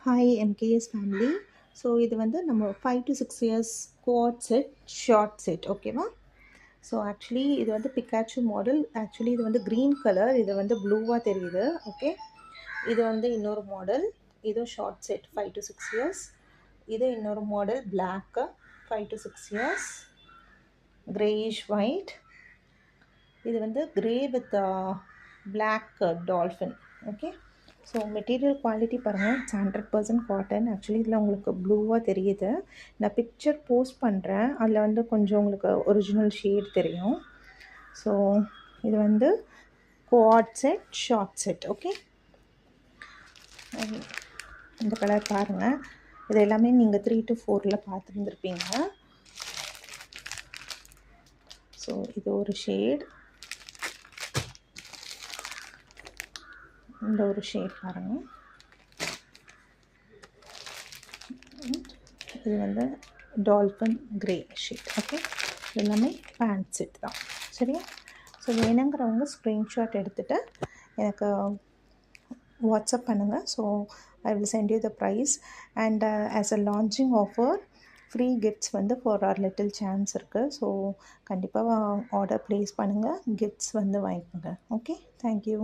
Hi MKS family. So இது வந்து நம்ம 5 to 6 years quad set short set ஓகேவா. ஸோ ஆக்சுவலி இது வந்து பிக்காச்சு மாடல். ஆக்சுவலி இது வந்து க்ரீன் கலர், இது வந்து ப்ளூவாக தெரியுது. ஓகே, இது வந்து இன்னொரு மாடல். இதுவும் ஷார்ட் செட் 5 to 6 years. இது இன்னொரு model black 5 to 6 years, greyish white. இது வந்து grey with black dolphin. Okay, so material quality பாருங்கள், இட்ஸ் 100% காட்டன். ஆக்சுவலி இதில் உங்களுக்கு ப்ளூவாக தெரியுது. நான் பிக்சர் போஸ்ட் பண்ணுறேன், அதில் வந்து கொஞ்சம் உங்களுக்கு ஒரிஜினல் ஷேட் தெரியும். ஸோ இது வந்து quad set short set. Okay, இந்த கலர் பாருங்கள். இது எல்லாமே நீங்கள் 3 to 4 பார்த்துருந்துருப்பீங்க. ஸோ இது ஒரு ஷேட், இந்த ஒரு ஷேட் பாருங்கள். இது வந்து டால்ஃபின் கிரே ஷேட். ஓகே, எல்லாமே பேண்ட் செட் தான். சரியா? ஸோ வேணுங்கிறவங்க ஸ்க்ரீன்ஷாட் எடுத்துகிட்டு எனக்கு வாட்ஸ்அப் பண்ணுங்கள். So I will send you the price. And as a launching offer free gifts வந்து ஃபார் ஆர் லிட்டில் சான்ஸ் இருக்குது. ஸோ கண்டிப்பாக ஆர்டர் ப்ளேஸ் பண்ணுங்கள், கிஃப்ட்ஸ் வந்து வாங்கிக்கோங்க. Okay, thank you.